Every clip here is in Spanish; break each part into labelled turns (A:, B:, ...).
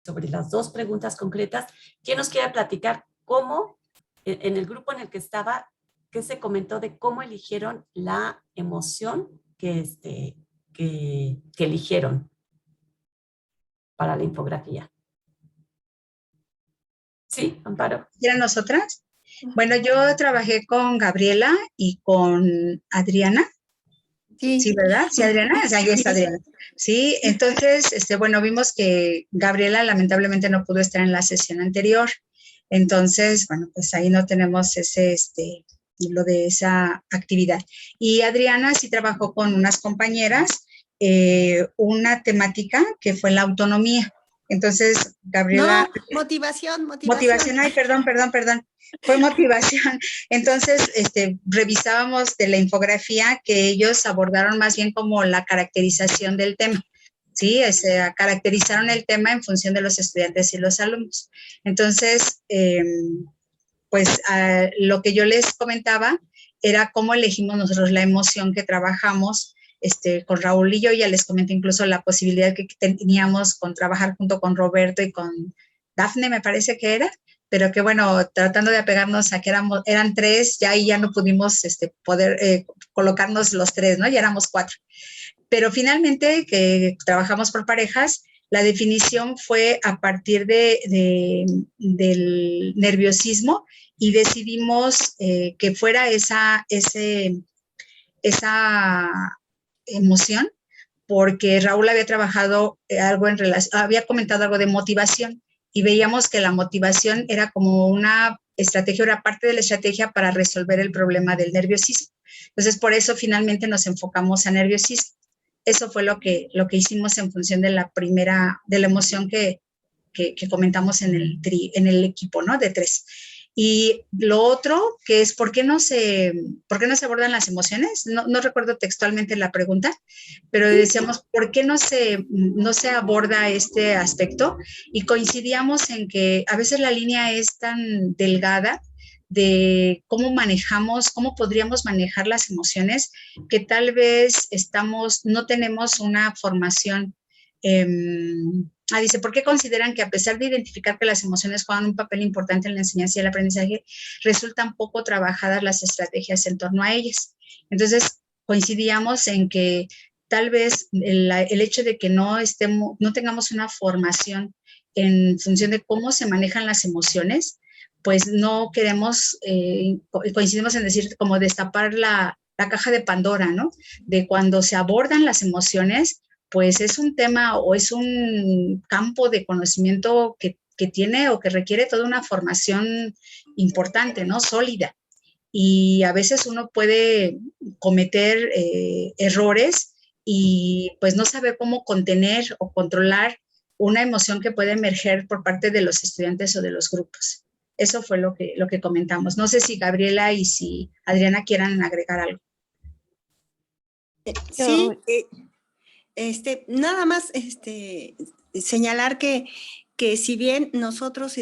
A: sobre las dos preguntas concretas. ¿Quién nos quiere platicar cómo, en el grupo en el que estaba, qué se comentó de cómo eligieron la emoción que eligieron para la infografía? Sí, Amparo.
B: ¿Eran nosotras? Bueno, yo trabajé con Gabriela y con Adriana. Sí, ¿verdad? Sí, Adriana, ahí está Adriana. Sí, entonces, bueno, vimos que Gabriela lamentablemente no pudo estar en la sesión anterior. Entonces, bueno, pues ahí no tenemos lo de esa actividad. Y Adriana sí trabajó con unas compañeras una temática que fue la autonomía. Entonces, Gabriela...
C: No, motivación.
B: Ay, perdón. Fue motivación. Entonces, revisábamos de la infografía que ellos abordaron más bien como la caracterización del tema. Sí, caracterizaron el tema en función de los estudiantes y los alumnos. Entonces, pues lo que yo les comentaba era cómo elegimos nosotros la emoción que trabajamos con Raúl y yo. Ya les comenté incluso la posibilidad que teníamos con trabajar junto con Roberto y con Dafne, me parece que era, pero que bueno, tratando de apegarnos a que eran tres, ya ahí ya no pudimos poder colocarnos los tres, ¿no? Ya éramos cuatro. Pero finalmente, que trabajamos por parejas, la definición fue a partir del nerviosismo y decidimos que fuera esa emoción, porque Raúl había trabajado algo en relación, había comentado algo de motivación y veíamos que la motivación era como una estrategia, era parte de la estrategia para resolver el problema del nerviosismo. Entonces, por eso finalmente nos enfocamos a nerviosismo. Eso fue lo que hicimos en función de la emoción que comentamos en el equipo, ¿no? De tres. Y lo otro, que es ¿por qué no se abordan las emociones? No recuerdo textualmente la pregunta, pero decíamos, ¿por qué no se aborda este aspecto? Y coincidíamos en que a veces la línea es tan delgada de cómo podríamos manejar las emociones, que tal vez no tenemos una formación. Dice, ¿por qué consideran que a pesar de identificar que las emociones juegan un papel importante en la enseñanza y el aprendizaje, resultan poco trabajadas las estrategias en torno a ellas? Entonces, coincidíamos en que tal vez el hecho de que no tengamos una formación en función de cómo se manejan las emociones, pues no queremos, coincidimos en decir, como destapar la caja de Pandora, ¿no? De cuando se abordan las emociones, pues es un tema o es un campo de conocimiento que tiene o que requiere toda una formación importante, ¿no? Sólida. Y a veces uno puede cometer errores y pues no saber cómo contener o controlar una emoción que puede emerger por parte de los estudiantes o de los grupos. Eso fue lo que comentamos. No sé si Gabriela y si Adriana quieran agregar algo.
C: Sí, nada más señalar que si bien nosotros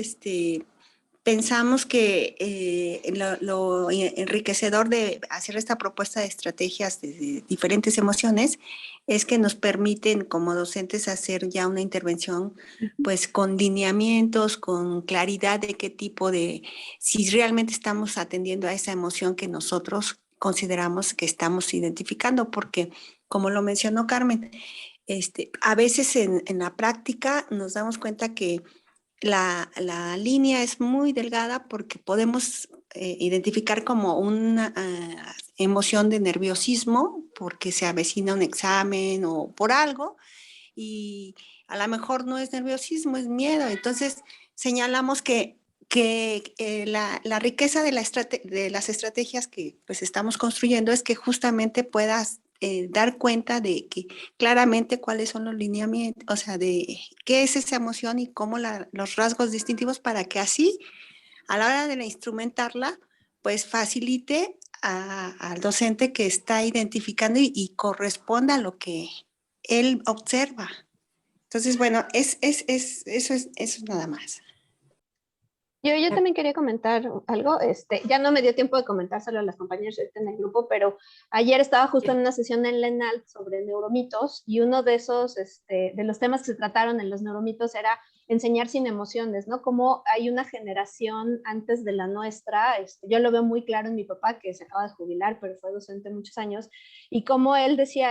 C: pensamos que lo enriquecedor de hacer esta propuesta de estrategias de diferentes emociones es que nos permiten como docentes hacer ya una intervención pues con lineamientos, con claridad de qué tipo si realmente estamos atendiendo a esa emoción que nosotros consideramos que estamos identificando, porque como lo mencionó Carmen, a veces en la práctica nos damos cuenta que la línea es muy delgada porque podemos identificar como una emoción de nerviosismo porque se avecina un examen o por algo y a lo mejor no es nerviosismo, es miedo. Entonces señalamos que la riqueza de las estrategias que pues estamos construyendo es que justamente puedas dar cuenta de que claramente cuáles son los lineamientos, o sea, de qué es esa emoción y cómo los rasgos distintivos para que así, a la hora de instrumentarla, pues facilite al docente que está identificando y corresponda a lo que él observa. Entonces, bueno, eso es nada más.
D: Yo también quería comentar algo, ya no me dio tiempo de comentárselo a las compañeras en el grupo, pero ayer estaba justo en una sesión en la ENALT sobre neuromitos y uno de esos, de los temas que se trataron en los neuromitos era enseñar sin emociones, ¿no? Como hay una generación antes de la nuestra, yo lo veo muy claro en mi papá, que se acaba de jubilar, pero fue docente muchos años, y como él decía,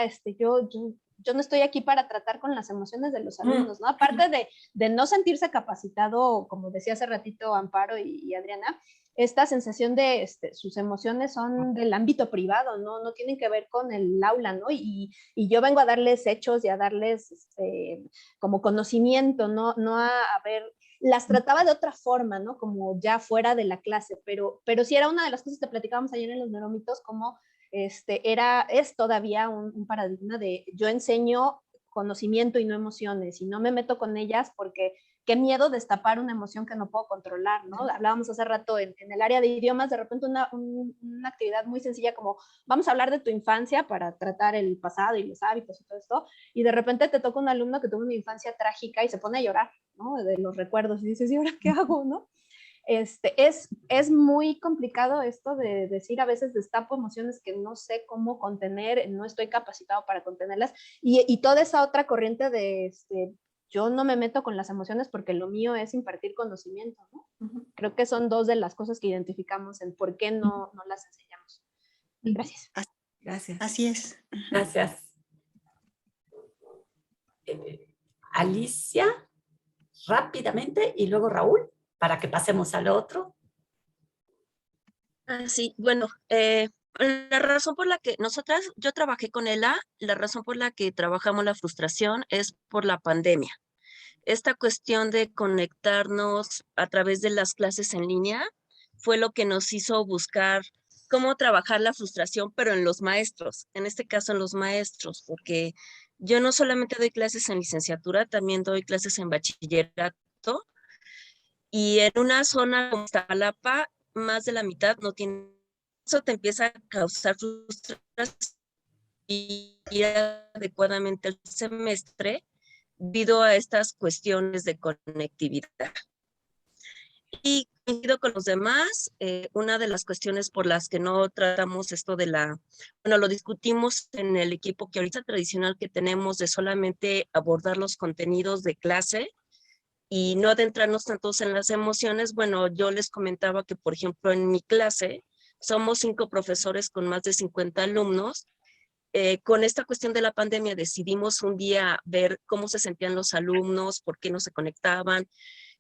D: yo no estoy aquí para tratar con las emociones de los alumnos, ¿no? Aparte de no sentirse capacitado, como decía hace ratito Amparo y Adriana, esta sensación de sus emociones son del ámbito privado, ¿no? No tienen que ver con el aula, ¿no? Y yo vengo a darles hechos y a darles como conocimiento, no a ver, las trataba de otra forma, ¿no? Como ya fuera de la clase, pero sí era una de las cosas que platicábamos ayer en los neuromitos, como es todavía un paradigma de yo enseño conocimiento y no emociones, y no me meto con ellas porque qué miedo destapar una emoción que no puedo controlar, ¿no? Hablábamos hace rato en el área de idiomas, de repente una actividad muy sencilla como vamos a hablar de tu infancia para tratar el pasado y los hábitos y todo esto, y de repente te toca un alumno que tuvo una infancia trágica y se pone a llorar, ¿no? De los recuerdos, y dices, ¿y ahora qué hago, no? Es muy complicado esto de decir, a veces destapo emociones que no sé cómo contener, no estoy capacitado para contenerlas, y toda esa otra corriente de yo no me meto con las emociones porque lo mío es impartir conocimiento, ¿no? Creo que son dos de las cosas que identificamos en por qué no las enseñamos. Gracias.
A: Gracias.
C: Así es.
A: Gracias. Alicia, rápidamente, y luego Raúl, para que pasemos al otro.
E: Sí, bueno, la razón por la que yo trabajé con ELA, la razón por la que trabajamos la frustración es por la pandemia. Esta cuestión de conectarnos a través de las clases en línea fue lo que nos hizo buscar cómo trabajar la frustración, pero en los maestros, en este caso en los maestros, porque yo no solamente doy clases en licenciatura, también doy clases en bachillerato, y en una zona como Iztapalapa, más de la mitad no tiene. Eso te empieza a causar frustración y ir adecuadamente el semestre debido a estas cuestiones de conectividad. Y coincido con los demás, una de las cuestiones por las que no tratamos esto bueno, lo discutimos en el equipo que ahorita tradicional que tenemos de solamente abordar los contenidos de clase y no adentrarnos tantos en las emociones. Bueno, yo les comentaba que, por ejemplo, en mi clase somos 5 profesores con más de 50 alumnos. Con esta cuestión de la pandemia decidimos un día ver cómo se sentían los alumnos, por qué no se conectaban.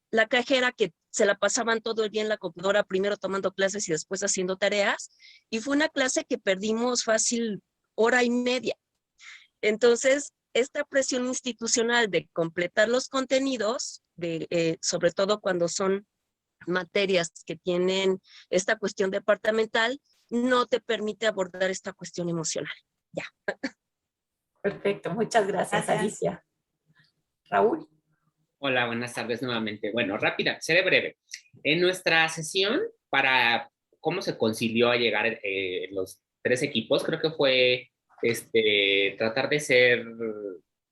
E: La cajera que se la pasaban todo el día en la computadora, primero tomando clases y después haciendo tareas. Y fue una clase que perdimos fácil 1 hora y media. Entonces, esta presión institucional de completar los contenidos, sobre todo cuando son materias que tienen esta cuestión departamental, no te permite abordar esta cuestión emocional. Ya.
A: Perfecto, muchas gracias,
C: Gracias.
A: Alicia. Raúl.
F: Hola, buenas tardes nuevamente. Bueno, rápida, seré breve. En nuestra sesión para cómo se concilió a llegar los 3 equipos, creo que fue tratar de ser,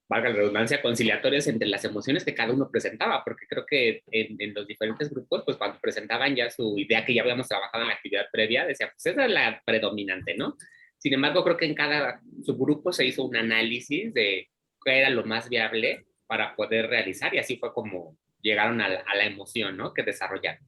F: valga la redundancia, conciliatorios entre las emociones que cada uno presentaba, porque creo que en los diferentes grupos, pues cuando presentaban ya su idea que ya habíamos trabajado en la actividad previa, decía, pues esa es la predominante, ¿no? Sin embargo, creo que en cada subgrupo se hizo un análisis de qué era lo más viable para poder realizar, y así fue como llegaron a la emoción, ¿no?, que desarrollaron.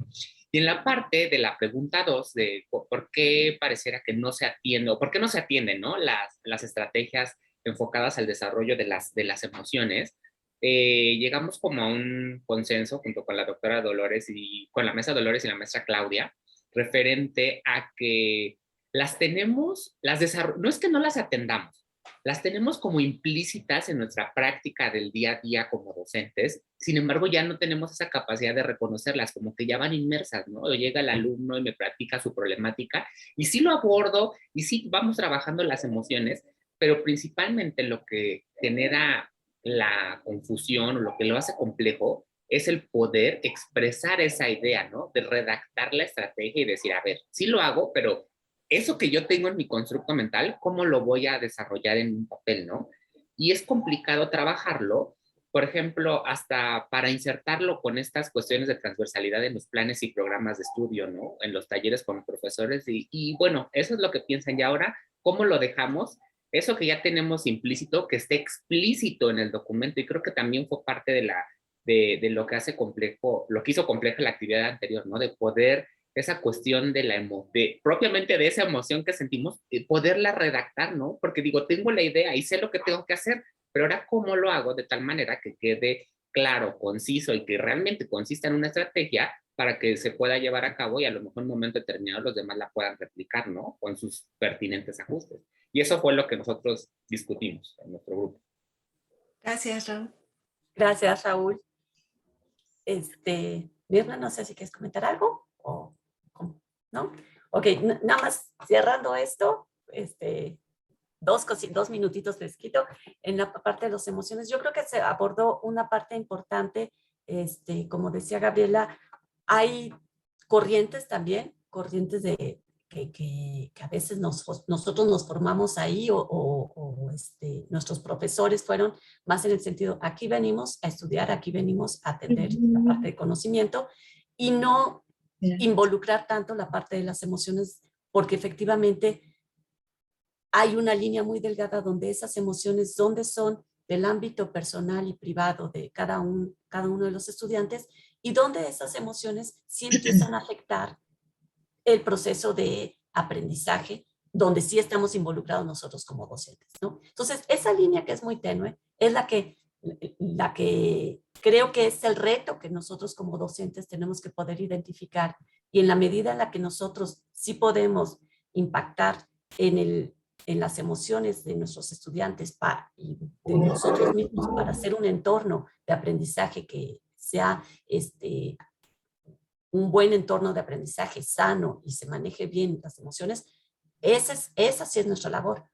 F: Y en la parte de la pregunta 2, de por qué pareciera que no se atiende, o por qué no se atienden, ¿no?, las estrategias enfocadas al desarrollo de las emociones, llegamos como a un consenso junto con la doctora Dolores y con la mesa Dolores y la maestra Claudia, referente a que las tenemos, no es que no las atendamos, las tenemos como implícitas en nuestra práctica del día a día como docentes. Sin embargo, ya no tenemos esa capacidad de reconocerlas, como que ya van inmersas, ¿no? O llega el alumno y me platica su problemática y sí lo abordo y sí vamos trabajando las emociones, pero principalmente lo que genera la confusión o lo que lo hace complejo es el poder expresar esa idea, ¿no? De redactar la estrategia y decir, a ver, sí lo hago, pero eso que yo tengo en mi constructo mental, ¿cómo lo voy a desarrollar en un papel, no? Y es complicado trabajarlo, por ejemplo, hasta para insertarlo con estas cuestiones de transversalidad en los planes y programas de estudio, ¿no? En los talleres con los profesores y bueno, eso es lo que piensan ya ahora, ¿cómo lo dejamos? Eso que ya tenemos implícito, que esté explícito en el documento, y creo que también fue parte de lo que hace complejo, lo que hizo compleja la actividad anterior, ¿no? De poder, esa cuestión de propiamente de esa emoción que sentimos, poderla redactar, ¿no? Porque digo, tengo la idea y sé lo que tengo que hacer, pero ahora cómo lo hago de tal manera que quede claro, conciso y que realmente consista en una estrategia para que se pueda llevar a cabo y a lo mejor en un momento determinado los demás la puedan replicar, ¿no? Con sus pertinentes ajustes. Y eso fue lo que nosotros discutimos en nuestro grupo.
C: Gracias, Raúl.
A: Gracias, Raúl. Mirna, no sé si quieres comentar algo o ¿no? Ok, nada más cerrando esto, 2 minutitos les quito. En la parte de las emociones, yo creo que se abordó una parte importante, como decía Gabriela, hay corrientes también, corrientes de que a veces nosotros nos formamos ahí o nuestros profesores fueron más en el sentido, aquí venimos a estudiar, aquí venimos a atender la parte de conocimiento y no involucrar tanto la parte de las emociones, porque efectivamente hay una línea muy delgada donde esas emociones, donde son del ámbito personal y privado de cada uno de los estudiantes y donde esas emociones sí empiezan a afectar el proceso de aprendizaje, donde sí estamos involucrados nosotros como docentes, ¿no? Entonces, esa línea que es muy tenue es la que creo que es el reto que nosotros como docentes tenemos que poder identificar y en la medida en la que nosotros sí podemos impactar en las emociones de nuestros estudiantes y de nosotros mismos para hacer un entorno de aprendizaje que sea un buen entorno de aprendizaje sano y se maneje bien las emociones, esa sí es nuestra labor.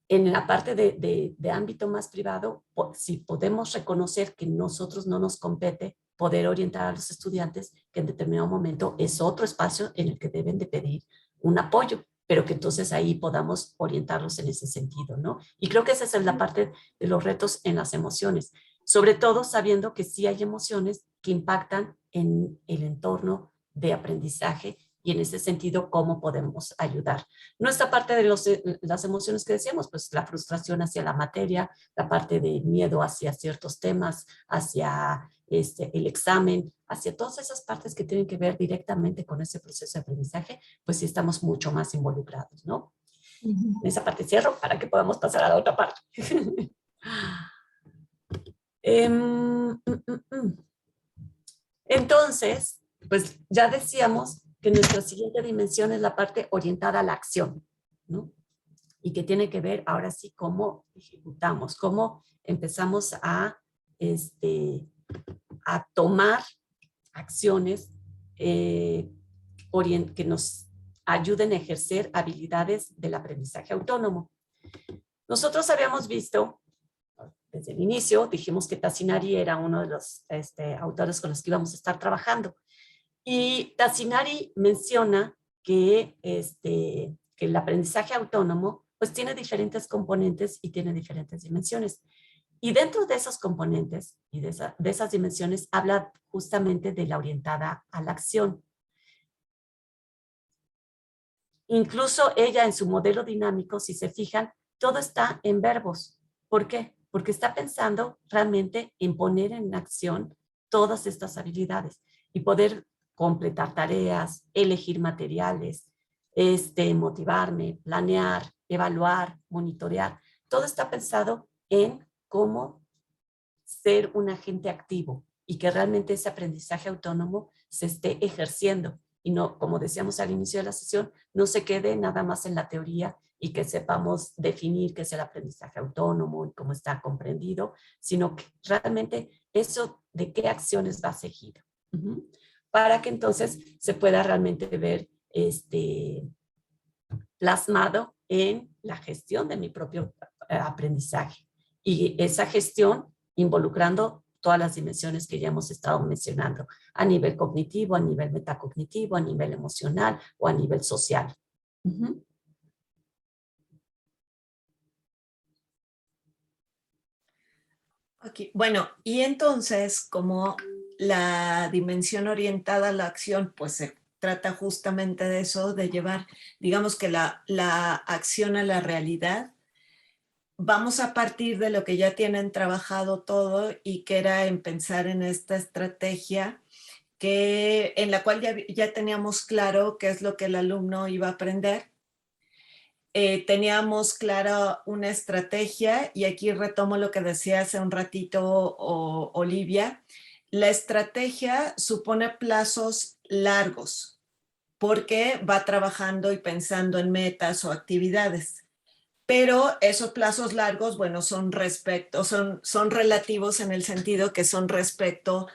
A: En la parte de ámbito más privado, si podemos reconocer que nosotros no nos compete poder orientar a los estudiantes, que en determinado momento es otro espacio en el que deben de pedir un apoyo, pero que entonces ahí podamos orientarlos en ese sentido, ¿no? Y creo que esa es la parte de los retos en las emociones, sobre todo sabiendo que sí hay emociones que impactan en el entorno de aprendizaje y en ese sentido, ¿cómo podemos ayudar? No esta parte de las emociones que decíamos, pues la frustración hacia la materia, la parte de miedo hacia ciertos temas, hacia el examen, hacia todas esas partes que tienen que ver directamente con ese proceso de aprendizaje, pues sí estamos mucho más involucrados, ¿no? En esa parte cierro para que podamos pasar a la otra parte. Entonces, pues ya decíamos que nuestra siguiente dimensión es la parte orientada a la acción, ¿no? Y que tiene que ver ahora sí cómo ejecutamos, cómo empezamos a tomar acciones que nos ayuden a ejercer habilidades del aprendizaje autónomo. Nosotros habíamos visto, desde el inicio, dijimos que Tassinari era uno de los autores con los que íbamos a estar trabajando. Y Tassinari menciona que el aprendizaje autónomo pues tiene diferentes componentes y tiene diferentes dimensiones. Y dentro de esos componentes y de esas dimensiones habla justamente de la orientada a la acción. Incluso ella en su modelo dinámico, si se fijan, todo está en verbos. ¿Por qué? Porque está pensando realmente en poner en acción todas estas habilidades y poder completar tareas, elegir materiales, motivarme, planear, evaluar, monitorear. Todo está pensado en cómo ser un agente activo y que realmente ese aprendizaje autónomo se esté ejerciendo y no, como decíamos al inicio de la sesión, no se quede nada más en la teoría y que sepamos definir qué es el aprendizaje autónomo y cómo está comprendido, sino que realmente eso de qué acciones va seguido. Para que entonces se pueda realmente ver plasmado en la gestión de mi propio aprendizaje. Y esa gestión involucrando todas las dimensiones que ya hemos estado mencionando, a nivel cognitivo, a nivel metacognitivo, a nivel emocional o a nivel social.
G: Okay. Bueno, y entonces, como la dimensión orientada a la acción, pues se trata justamente de eso, de llevar, digamos que la acción a la realidad. vamos a partir de lo que ya tienen trabajado todo y que era en pensar en esta estrategia en la cual ya teníamos claro qué es lo que el alumno iba a aprender. Teníamos clara una estrategia, y aquí retomo lo que decía hace un ratito Olivia. La estrategia supone plazos largos porque va trabajando y pensando en metas o actividades. Pero esos plazos largos, bueno, son relativos en el sentido que son respecto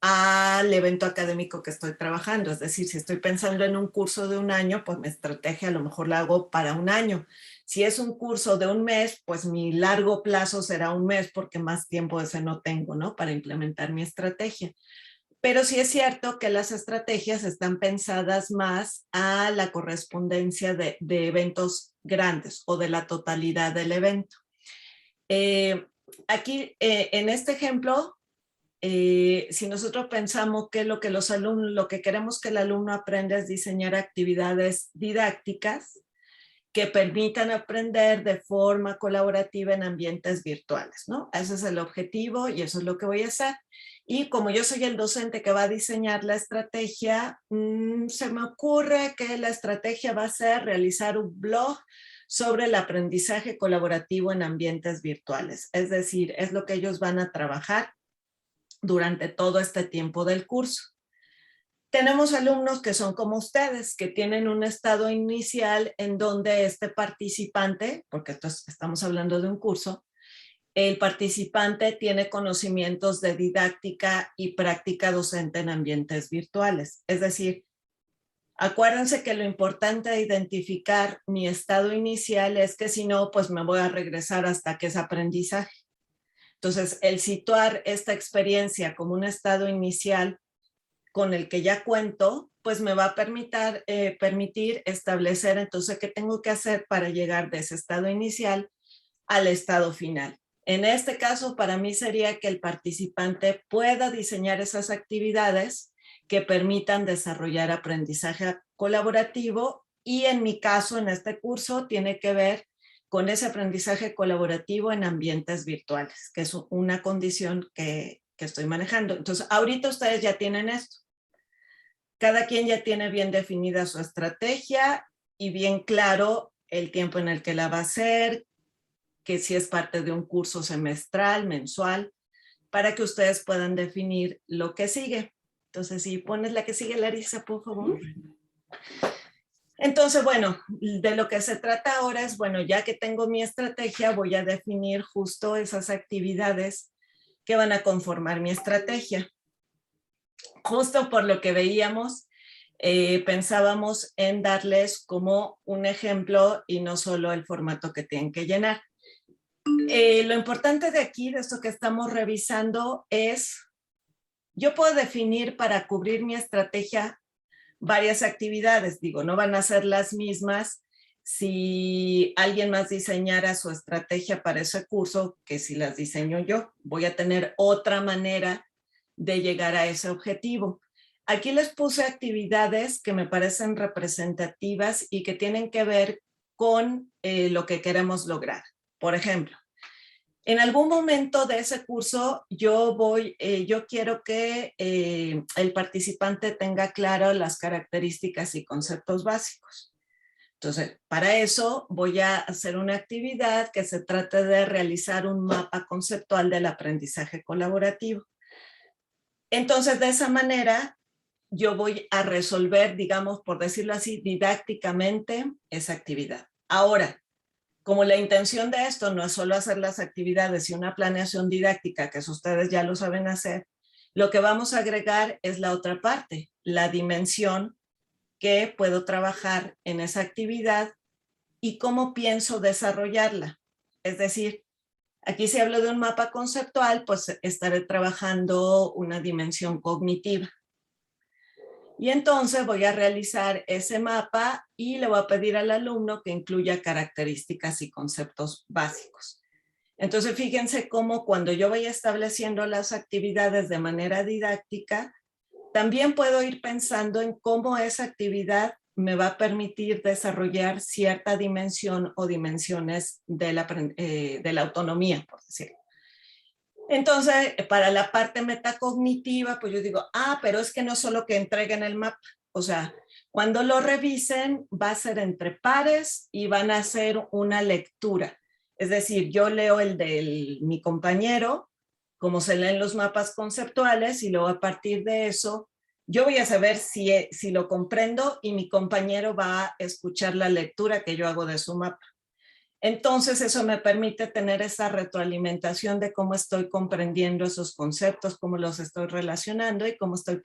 G: al evento académico que estoy trabajando. Es decir, si estoy pensando en un curso de un año, pues mi estrategia a lo mejor la hago para un año. Si es un curso de un mes, pues mi largo plazo será un mes porque más tiempo ese no tengo, ¿no? Para implementar mi estrategia. Pero sí es cierto que las estrategias están pensadas más a la correspondencia de eventos grandes o de la totalidad del evento. Aquí, en este ejemplo, si nosotros pensamos que lo que queremos que el alumno aprenda es diseñar actividades didácticas que permitan aprender de forma colaborativa en ambientes virtuales, ¿no? Ese es el objetivo y eso es lo que voy a hacer. Y como yo soy el docente que va a diseñar la estrategia, se me ocurre que la estrategia va a ser realizar un blog sobre el aprendizaje colaborativo en ambientes virtuales. Es decir, es lo que ellos van a trabajar durante todo este tiempo del curso. Tenemos alumnos que son como ustedes, que tienen un estado inicial en donde este participante, porque estamos hablando de un curso, el participante tiene conocimientos de didáctica y práctica docente en ambientes virtuales. Es decir, acuérdense que lo importante de identificar mi estado inicial es que si no, pues me voy a regresar hasta que es aprendizaje. Entonces, el situar esta experiencia como un estado inicial con el que ya cuento, pues me va a permitir establecer entonces qué tengo que hacer para llegar de ese estado inicial al estado final. En este caso, para mí sería que el participante pueda diseñar esas actividades que permitan desarrollar aprendizaje colaborativo, y en mi caso, en este curso, tiene que ver con ese aprendizaje colaborativo en ambientes virtuales, que es una condición que estoy manejando. Entonces, ahorita ustedes ya tienen esto. Cada quien ya tiene bien definida su estrategia y bien claro el tiempo en el que la va a hacer, que si es parte de un curso semestral, mensual, para que ustedes puedan definir lo que sigue. Entonces, si pones la que sigue, Larisa, por favor. Entonces, bueno, de lo que se trata ahora es, bueno, ya que tengo mi estrategia, voy a definir justo esas actividades que van a conformar mi estrategia. Justo por lo que veíamos, pensábamos en darles como un ejemplo y no solo el formato que tienen que llenar. Lo importante de aquí, de esto que estamos revisando, es, yo puedo definir para cubrir mi estrategia varias actividades. Digo, no van a ser las mismas si alguien más diseñara su estrategia para ese curso que si las diseño yo. Voy a tener otra manera de llegar a ese objetivo. Aquí les puse actividades que me parecen representativas y que tienen que ver con lo que queremos lograr. Por ejemplo, en algún momento de ese curso yo quiero que el participante tenga claro las características y conceptos básicos. Entonces, para eso voy a hacer una actividad que se trate de realizar un mapa conceptual del aprendizaje colaborativo. Entonces, de esa manera, yo voy a resolver, digamos, por decirlo así, didácticamente esa actividad. Ahora, como la intención de esto no es solo hacer las actividades y una planeación didáctica, que eso ustedes ya lo saben hacer, lo que vamos a agregar es la otra parte, la dimensión que puedo trabajar en esa actividad y cómo pienso desarrollarla. Es decir, aquí si hablo de un mapa conceptual, pues estaré trabajando una dimensión cognitiva. Y entonces voy a realizar ese mapa y le voy a pedir al alumno que incluya características y conceptos básicos. Entonces fíjense cómo cuando yo voy estableciendo las actividades de manera didáctica, también puedo ir pensando en cómo esa actividad me va a permitir desarrollar cierta dimensión o dimensiones de la autonomía, por decirlo. Entonces, para la parte metacognitiva, pues yo digo, pero es que no solo que entreguen el mapa, o sea, cuando lo revisen va a ser entre pares y van a hacer una lectura. Es decir, yo leo el de mi compañero, como se leen los mapas conceptuales, y luego a partir de eso, yo voy a saber si lo comprendo y mi compañero va a escuchar la lectura que yo hago de su mapa. Entonces eso me permite tener esa retroalimentación de cómo estoy comprendiendo esos conceptos, cómo los estoy relacionando y cómo estoy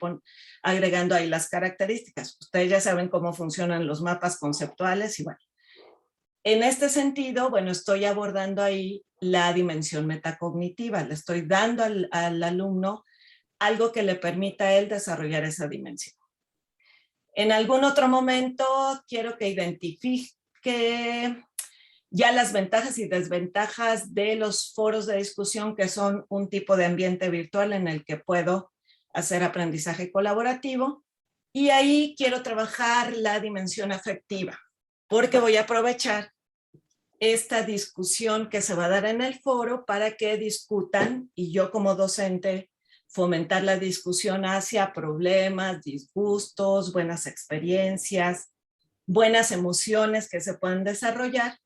G: agregando ahí las características. Ustedes ya saben cómo funcionan los mapas conceptuales y bueno. En este sentido, bueno, estoy abordando ahí la dimensión metacognitiva. Le estoy dando al alumno algo que le permita a él desarrollar esa dimensión. En algún otro momento quiero que identifique ya las ventajas y desventajas de los foros de discusión, que son un tipo de ambiente virtual en el que puedo hacer aprendizaje colaborativo. Y ahí quiero trabajar la dimensión afectiva, porque voy a aprovechar esta discusión que se va a dar en el foro para que discutan, y yo como docente fomentar la discusión hacia problemas, disgustos, buenas experiencias, buenas emociones que se pueden desarrollar,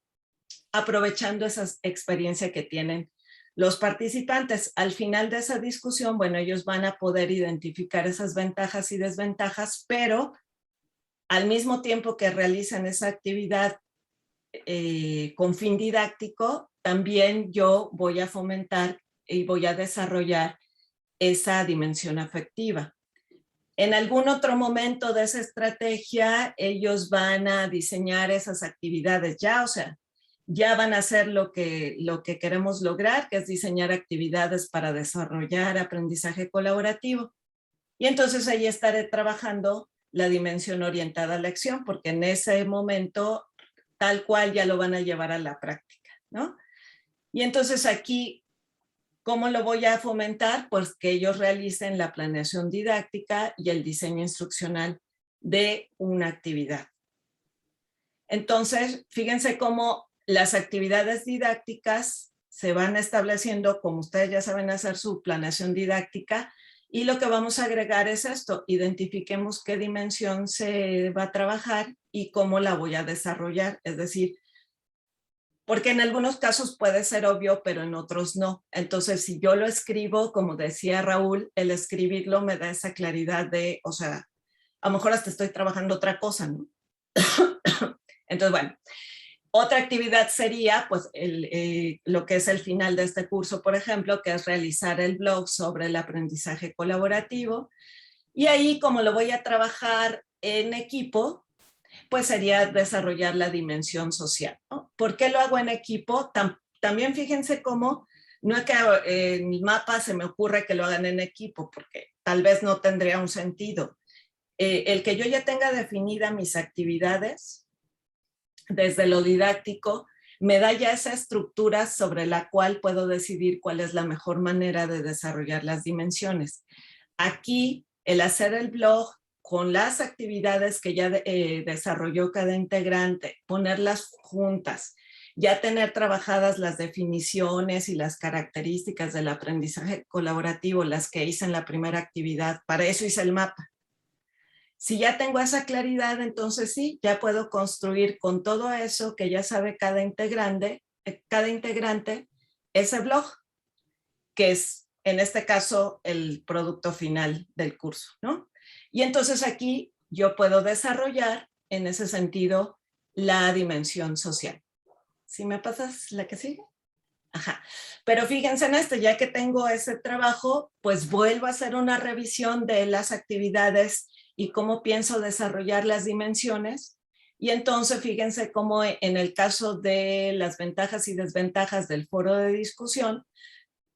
G: aprovechando esa experiencia que tienen los participantes. Al final de esa discusión, bueno, ellos van a poder identificar esas ventajas y desventajas, pero al mismo tiempo que realizan esa actividad con fin didáctico, también yo voy a fomentar y voy a desarrollar esa dimensión afectiva. En algún otro momento de esa estrategia, ellos van a diseñar esas actividades ya, o sea, ya van a hacer lo que queremos lograr, que es diseñar actividades para desarrollar aprendizaje colaborativo. Y entonces ahí estaré trabajando la dimensión orientada a la acción, porque en ese momento tal cual ya lo van a llevar a la práctica, ¿no? Y entonces aquí, ¿cómo lo voy a fomentar? Pues que ellos realicen la planeación didáctica y el diseño instruccional de una actividad. Entonces, fíjense cómo las actividades didácticas se van estableciendo, como ustedes ya saben hacer su planeación didáctica, y lo que vamos a agregar es esto: identifiquemos qué dimensión se va a trabajar y cómo la voy a desarrollar. Es decir, porque en algunos casos puede ser obvio, pero en otros no. Entonces, si yo lo escribo, como decía Raúl, el escribirlo me da esa claridad de, o sea, a lo mejor hasta estoy trabajando otra cosa, ¿no? Entonces, bueno, otra actividad sería, pues, lo que es el final de este curso, por ejemplo, que es realizar el blog sobre el aprendizaje colaborativo. Y ahí, como lo voy a trabajar en equipo, pues sería desarrollar la dimensión social, ¿no? ¿Por qué lo hago en equipo? También fíjense cómo, no es que en el mapa se me ocurre que lo hagan en equipo, porque tal vez no tendría un sentido. El que yo ya tenga definidas mis actividades desde lo didáctico, me da ya esa estructura sobre la cual puedo decidir cuál es la mejor manera de desarrollar las dimensiones. Aquí, el hacer el blog con las actividades que ya desarrolló cada integrante, ponerlas juntas, ya tener trabajadas las definiciones y las características del aprendizaje colaborativo, las que hice en la primera actividad, para eso hice el mapa. Si ya tengo esa claridad, entonces sí, ya puedo construir con todo eso que ya sabe cada integrante ese blog, que es en este caso el producto final del curso, ¿no? Y entonces aquí yo puedo desarrollar en ese sentido la dimensión social. ¿Sí me pasas la que sigue? Ajá. Pero fíjense en esto, ya que tengo ese trabajo, pues vuelvo a hacer una revisión de las actividades y cómo pienso desarrollar las dimensiones. Y entonces fíjense cómo en el caso de las ventajas y desventajas del foro de discusión,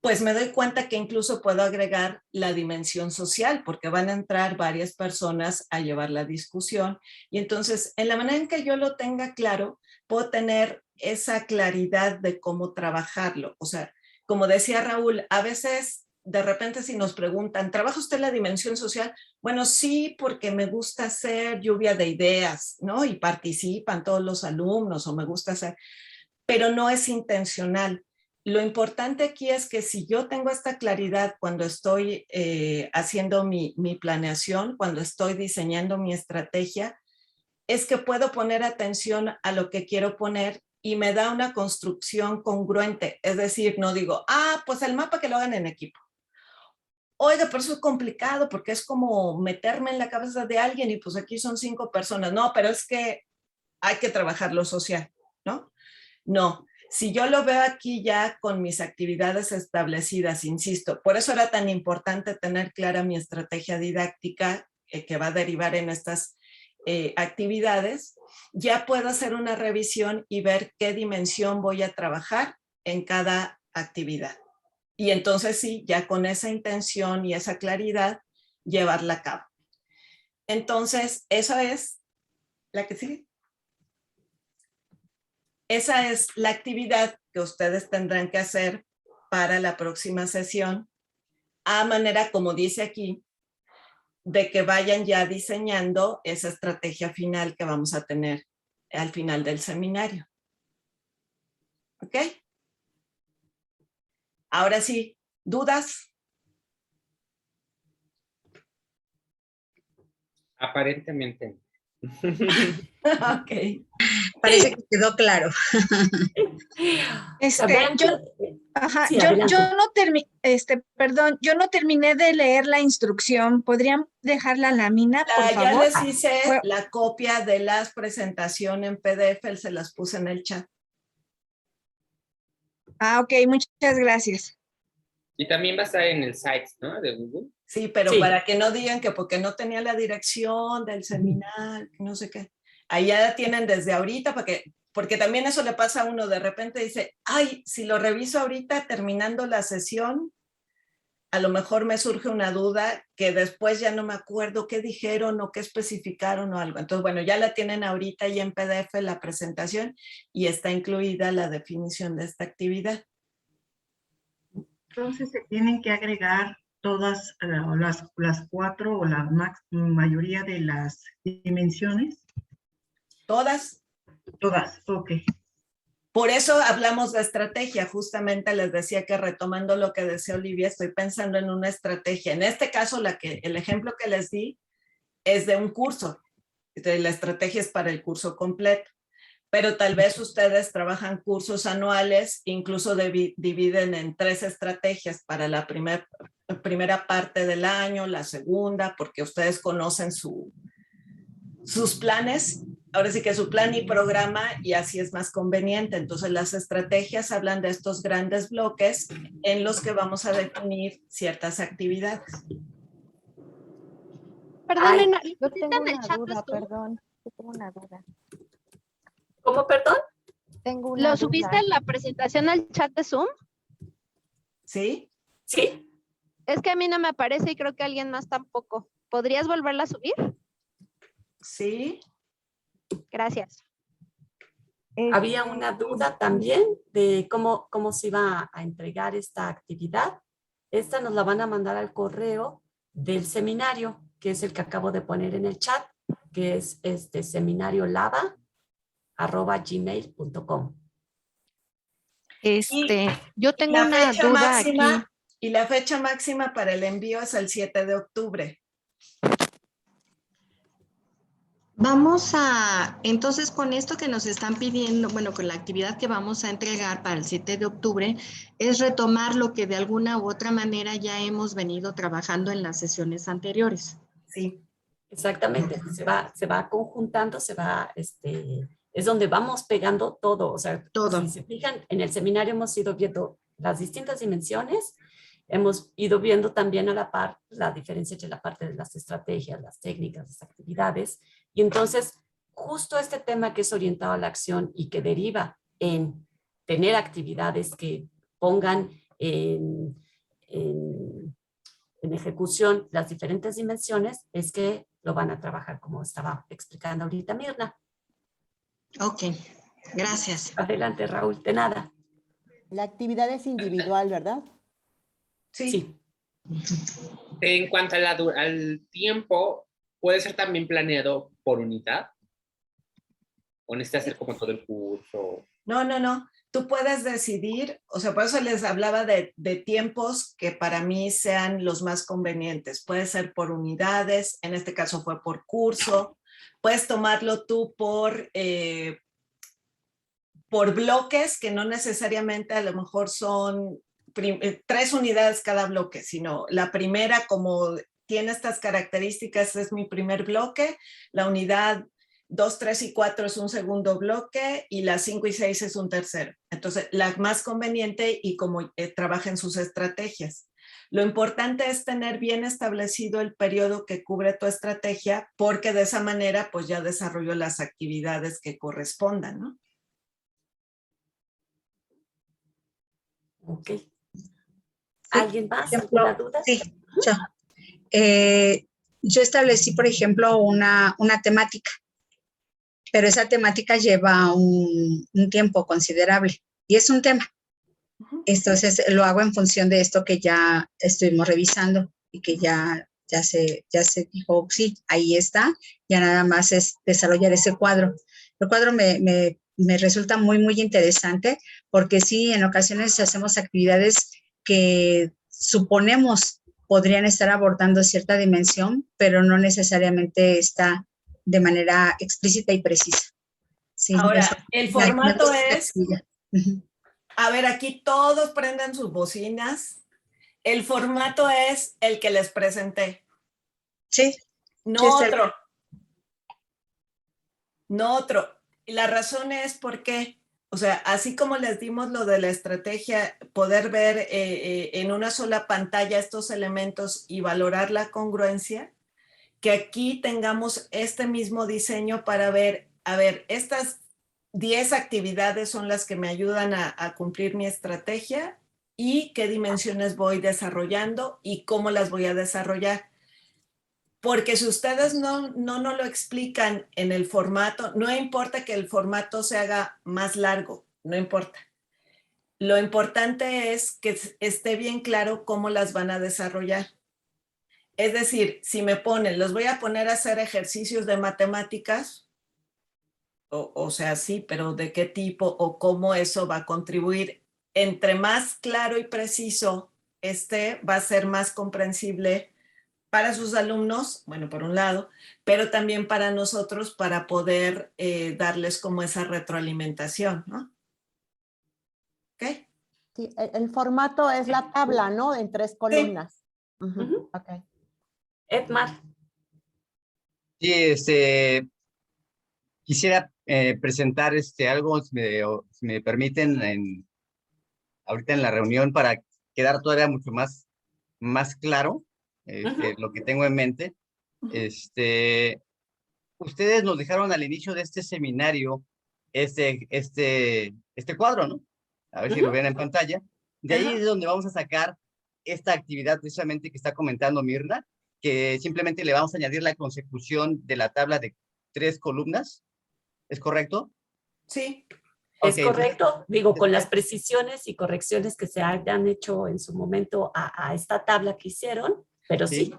G: pues me doy cuenta que incluso puedo agregar la dimensión social, porque van a entrar varias personas a llevar la discusión. Y entonces, en la manera en que yo lo tenga claro, puedo tener esa claridad de cómo trabajarlo. O sea, como decía Raúl, a veces de repente si nos preguntan, ¿trabaja usted la dimensión social? Bueno, sí, porque me gusta hacer lluvia de ideas, ¿no? Y participan todos los alumnos, o me gusta hacer, pero no es intencional. Lo importante aquí es que si yo tengo esta claridad cuando estoy haciendo mi planeación, cuando estoy diseñando mi estrategia, es que puedo poner atención a lo que quiero poner y me da una construcción congruente. Es decir, no digo, pues el mapa que lo hagan en equipo. Oiga, pero eso es complicado porque es como meterme en la cabeza de alguien y pues aquí son 5 personas. No, pero es que hay que trabajar lo social, ¿no? No, si yo lo veo aquí ya con mis actividades establecidas, insisto, por eso era tan importante tener clara mi estrategia didáctica que va a derivar en estas actividades, ya puedo hacer una revisión y ver qué dimensión voy a trabajar en cada actividad. Y entonces sí, ya con esa intención y esa claridad, llevarla a cabo. Entonces, esa es la que sigue. Esa es la actividad que ustedes tendrán que hacer para la próxima sesión, a manera, como dice aquí, de que vayan ya diseñando esa estrategia final que vamos a tener al final del seminario. ¿Ok? Ahora sí, ¿dudas?
F: Aparentemente.
G: Ok.
B: Parece que quedó claro.
H: Ajá,
A: Sí,
H: yo
A: adelante.
H: no terminé, perdón, yo no terminé de leer la instrucción. ¿Podrían dejar la lámina, por
G: Ya
H: favor?
G: les hice
H: Fue-
G: la copia de las presentaciones en PDF, se las puse en el chat.
H: Ok, muchas gracias.
F: Y también va a estar en el site, ¿no? De Google.
G: Sí, pero
A: Sí.
G: para que no digan que porque no tenía la dirección del seminario, no sé qué. Ahí ya la tienen desde ahorita, porque también eso le pasa a uno, de repente dice, ay, si lo reviso ahorita terminando la sesión, a lo mejor me surge una duda que después ya no me acuerdo qué dijeron o qué especificaron o algo. Entonces, bueno, ya la tienen ahorita y en PDF la presentación y está incluida la definición de esta actividad.
I: Entonces se tienen que agregar todas las 4 o la mayoría de las dimensiones.
G: ¿Todas?
I: Todas, ok.
G: Por eso hablamos de estrategia. Justamente les decía que retomando lo que decía Olivia, estoy pensando en una estrategia. En este caso, el ejemplo que les di es de un curso. Entonces, la estrategia es para el curso completo. Pero tal vez ustedes trabajan cursos anuales, incluso dividen en 3 estrategias para la primera parte del año, la segunda, porque ustedes conocen sus planes. Ahora sí que su plan y programa, y así es más conveniente. Entonces las estrategias hablan de estos grandes bloques en los que vamos a definir ciertas actividades.
D: Perdón,
A: Ay,
D: Elena,
J: Yo tengo
D: ¿pusiste en el
J: una
D: chat
J: duda,
D: de Zoom?
J: perdón. Yo tengo una duda.
A: ¿Cómo, perdón?
J: Tengo una
D: ¿Lo subiste
J: duda.
D: en la presentación al chat de Zoom?
G: ¿Sí?
A: Sí.
D: Es que a mí no me aparece y creo que a alguien más tampoco. ¿Podrías volverla a subir?
G: Sí.
D: Gracias.
A: Había una duda también de cómo se iba a entregar esta actividad. Esta nos la van a mandar al correo del seminario, que es el que acabo de poner en el chat, que es seminariolava@gmail.com.
J: Yo tengo
G: La
J: una
G: fecha
J: duda aquí.
G: máxima, y la fecha máxima para el envío es el 7 de octubre.
C: Vamos a, entonces con esto que nos están pidiendo, bueno, con la actividad que vamos a entregar para el 7 de octubre, es retomar lo que de alguna u otra manera ya hemos venido trabajando en las sesiones anteriores.
G: Sí.
A: Exactamente, se va conjuntando, es donde vamos pegando todo. O sea,
C: Todo.
A: si se fijan, en el seminario hemos ido viendo las distintas dimensiones, hemos ido viendo también a la par la diferencia entre la parte de las estrategias, las técnicas, las actividades, y entonces justo este tema que es orientado a la acción y que deriva en tener actividades que pongan en ejecución las diferentes dimensiones, es que lo van a trabajar como estaba explicando ahorita Mirna.
C: Ok, gracias.
A: Adelante, Raúl, de nada.
K: La actividad es individual, ¿verdad?
G: Sí.
A: Sí.
F: En cuanto a al tiempo, ¿puede ser también planeado por unidad? ¿O necesita hacer como todo el curso?
G: No. Tú puedes decidir, o sea, por eso les hablaba de tiempos que para mí sean los más convenientes. Puede ser por unidades, en este caso fue por curso. Puedes tomarlo tú por bloques, que no necesariamente a lo mejor son 3 unidades cada bloque, sino la primera, como tiene estas características, es mi primer bloque, la unidad 2, 3 y 4 es un segundo bloque y las 5 y 6 es un tercero. Entonces, la más conveniente y como trabajen sus estrategias. Lo importante es tener bien establecido el periodo que cubre tu estrategia, porque de esa manera pues ya desarrollo las actividades que correspondan, ¿no?
A: Ok. ¿Alguien más?
B: Ejemplo,
A: ¿Alguna duda?
B: sí, yo establecí, por ejemplo, una temática, pero esa temática lleva un tiempo considerable y es un tema. Entonces lo hago en función de esto que ya estuvimos revisando y que ya se dijo, sí, ahí está, ya nada más es desarrollar ese cuadro. El cuadro me resulta muy, muy interesante porque sí, en ocasiones hacemos actividades que suponemos podrían estar abordando cierta dimensión, pero no necesariamente está de manera explícita y precisa. Sí,
G: ahora, el formato es... A ver, aquí todos prendan sus bocinas. El formato es el que les presenté.
B: Sí.
G: No
B: sí,
G: otro. No otro. Y la razón es porque, o sea, así como les dimos lo de la estrategia, poder ver en una sola pantalla estos elementos y valorar la congruencia, que aquí tengamos este mismo diseño para ver, a ver, estas 10 actividades son las que me ayudan a cumplir mi estrategia y qué dimensiones voy desarrollando y cómo las voy a desarrollar. Porque si ustedes no lo explican en el formato, no importa que el formato se haga más largo, no importa. Lo importante es que esté bien claro cómo las van a desarrollar. Es decir, si me ponen, los voy a poner a hacer ejercicios de matemáticas, o sea, sí, pero ¿de qué tipo o cómo eso va a contribuir? Entre más claro y preciso esté, va a ser más comprensible para sus alumnos, bueno, por un lado, pero también para nosotros para poder darles como esa retroalimentación, ¿no? ¿Ok?
J: Sí, el formato es la tabla, ¿no? En 3 columnas. Sí. Ok.
A: Edmar.
K: Sí, quisiera presentar algo, si me permiten, ahorita en la reunión para quedar todavía mucho más claro lo que tengo en mente. Ustedes nos dejaron al inicio de este seminario este cuadro, ¿no? A ver si lo ven en pantalla. De ahí es donde vamos a sacar esta actividad precisamente que está comentando Mirna, que simplemente le vamos a añadir la consecución de la tabla de 3 columnas. ¿Es correcto?
G: Sí.
A: Es correcto, digo, con las precisiones y correcciones que se hayan hecho en su momento a esta tabla que hicieron, pero sí.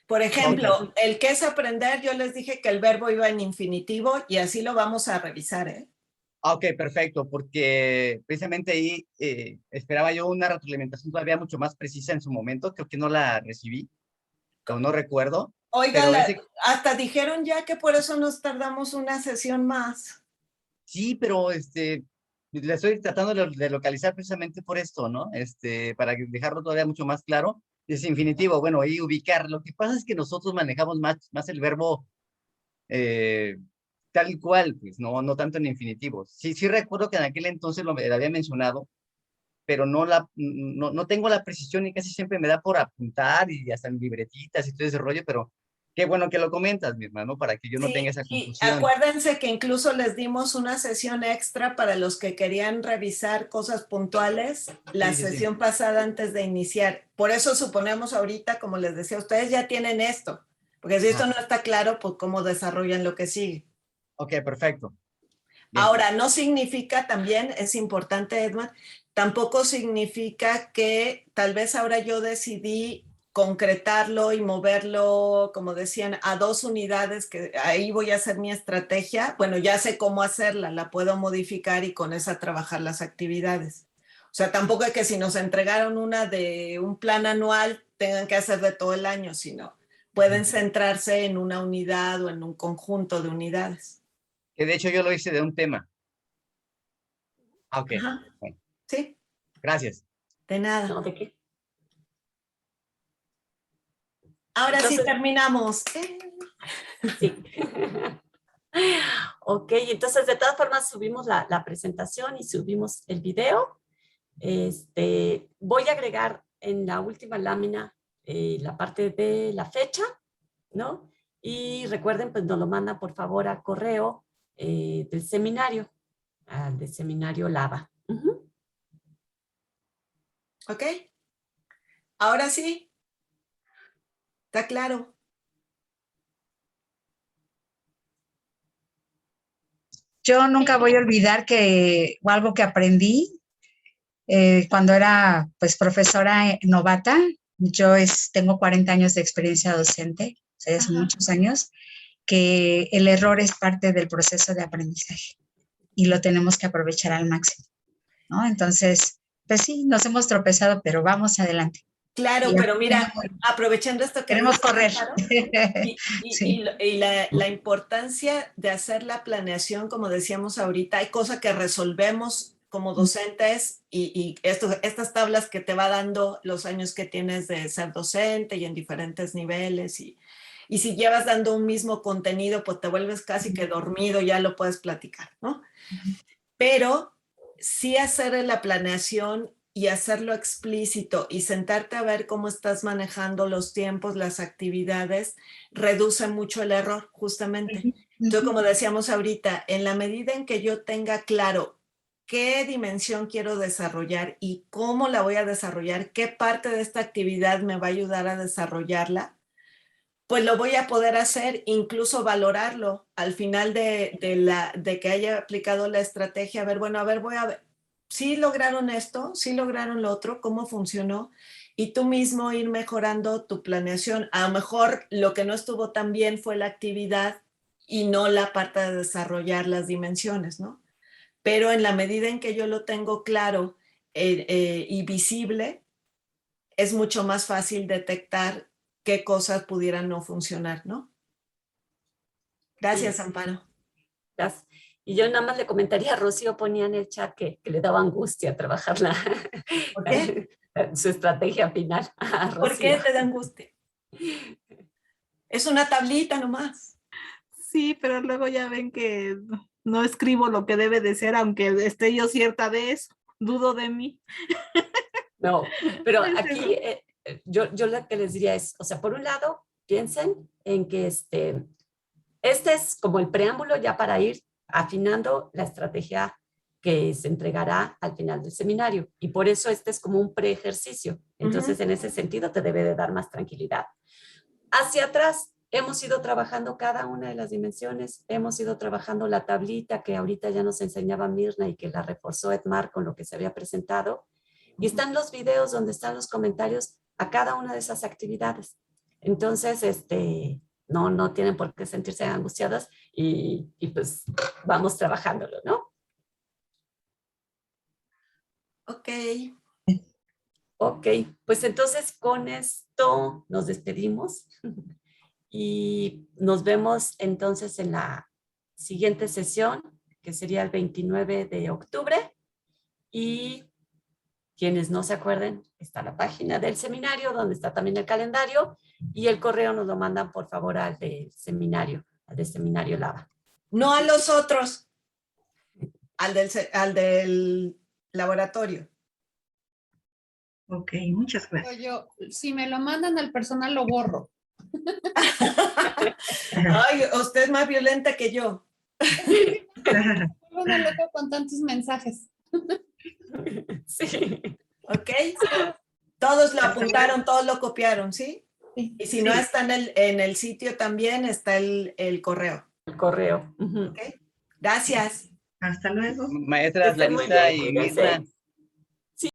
G: Por ejemplo, el que es aprender, yo les dije que el verbo iba en infinitivo y así lo vamos a revisar, ¿eh?
K: Ok, perfecto, porque precisamente ahí esperaba yo una retroalimentación todavía mucho más precisa en su momento, creo que no la recibí, o no recuerdo.
G: Oiga, hasta dijeron ya que por eso nos tardamos una sesión más.
K: Sí, pero le estoy tratando de localizar precisamente por esto, ¿no? Para dejarlo todavía mucho más claro. Es infinitivo, bueno, ahí ubicar. Lo que pasa es que nosotros manejamos más el verbo tal cual, pues, no tanto en infinitivo. Sí recuerdo que en aquel entonces lo había mencionado, pero no tengo la precisión y casi siempre me da por apuntar y hasta en libretitas y todo ese rollo, pero qué bueno que lo comentas, mi hermano, para que yo no tenga esa confusión.
G: Acuérdense que incluso les dimos una sesión extra para los que querían revisar cosas puntuales la sesión pasada antes de iniciar. Por eso suponemos ahorita, como les decía, ustedes ya tienen esto, porque si esto no está claro, pues cómo desarrollan lo que sigue.
K: Ok, perfecto.
G: Bien. Ahora, no significa también, es importante, Edmar, tampoco significa que tal vez ahora yo decidí concretarlo y moverlo, como decían, a 2 unidades, que ahí voy a hacer mi estrategia. Bueno, ya sé cómo hacerla, la puedo modificar y con esa trabajar las actividades. O sea, tampoco es que si nos entregaron una de un plan anual, tengan que hacer de todo el año, sino pueden centrarse en una unidad o en un conjunto de unidades.
K: Que de hecho yo lo hice de un tema. Ah, ok.
G: Ajá.
K: Bueno,
G: Sí,
K: gracias.
G: de nada.
A: ¿No? ¿De qué?
G: Ahora sí
A: Entonces-
G: terminamos.
A: Sí. Ok, entonces de todas formas subimos la presentación y subimos el video. Voy a agregar en la última lámina la parte de la fecha, ¿no? Y recuerden, pues nos lo mandan por favor al correo del seminario, al del seminario Lava. Ujú.
G: ¿Ok? Ahora sí. ¿Está claro?
B: Yo nunca voy a olvidar que algo que aprendí cuando era pues profesora novata. Yo tengo 40 años de experiencia docente, o sea, hace muchos años, que el error es parte del proceso de aprendizaje y lo tenemos que aprovechar al máximo, ¿no? Entonces, pues sí, nos hemos tropezado, pero vamos adelante.
G: Claro,
B: Y
G: pero mira, aprovechando esto que
B: queremos
G: dice
B: correr.
G: Amparo,
B: Sí.
G: y la importancia de hacer la planeación, como decíamos ahorita, hay cosas que resolvemos como docentes y estas tablas que te va dando los años que tienes de ser docente y en diferentes niveles y si llevas dando un mismo contenido, pues te vuelves casi que dormido, ya lo puedes platicar, ¿no? Pero sí hacer la planeación y hacerlo explícito y sentarte a ver cómo estás manejando los tiempos, las actividades, reduce mucho el error, justamente. Entonces, como decíamos ahorita, en la medida en que yo tenga claro qué dimensión quiero desarrollar y cómo la voy a desarrollar, qué parte de esta actividad me va a ayudar a desarrollarla, pues lo voy a poder hacer, incluso valorarlo al final de que haya aplicado la estrategia. A ver, bueno, a ver, voy a ver, ¿sí lograron esto? ¿Sí lograron lo otro? ¿Cómo funcionó? Y tú mismo ir mejorando tu planeación. A lo mejor lo que no estuvo tan bien fue la actividad y no la parte de desarrollar las dimensiones, ¿no? Pero en la medida en que yo lo tengo claro y visible, es mucho más fácil detectar qué cosas pudieran no funcionar, ¿no? Gracias,
A: Sí.
G: Amparo.
A: Gracias. Y yo nada más le comentaría, Rocío ponía en el chat que le daba angustia trabajar
G: ¿Por qué?
A: su estrategia final.
G: ¿Por qué te da angustia? Es una tablita nomás.
L: Sí, pero luego ya ven que no escribo lo que debe de ser, aunque esté yo cierta de eso. Dudo de mí.
A: No, pero aquí yo lo que les diría es, o sea, por un lado, piensen en que este es como el preámbulo ya para ir afinando la estrategia que se entregará al final del seminario. Y por eso este es como un pre-ejercicio. Entonces, en ese sentido, te debe de dar más tranquilidad. Hacia atrás, hemos ido trabajando cada una de las dimensiones, hemos ido trabajando la tablita que ahorita ya nos enseñaba Mirna y que la reforzó Edmar con lo que se había presentado. Y están los videos donde están los comentarios a cada una de esas actividades. Entonces, no tienen por qué sentirse angustiadas y pues vamos trabajándolo, ¿no?
G: Ok.
A: Ok, pues entonces con esto nos despedimos y nos vemos entonces en la siguiente sesión, que sería el 29 de octubre. Y quienes no se acuerden, está la página del seminario, donde está también el calendario, y el correo nos lo mandan por favor al del seminario Lava.
G: No a los otros, al del laboratorio.
I: Ok, muchas gracias.
M: Si me lo mandan al personal, lo borro.
G: Ay, usted es más violenta que yo.
M: Una loca con tantos mensajes.
A: Sí.
G: Ok. Todos lo apuntaron, todos lo copiaron, ¿sí? Y si no está en el sitio también, está el correo.
A: El correo.
G: Ok. Gracias.
I: Hasta luego.
K: Maestras
A: Estén muy
K: Larisa
A: bien,
K: y
A: cuídense.
K: Mirna.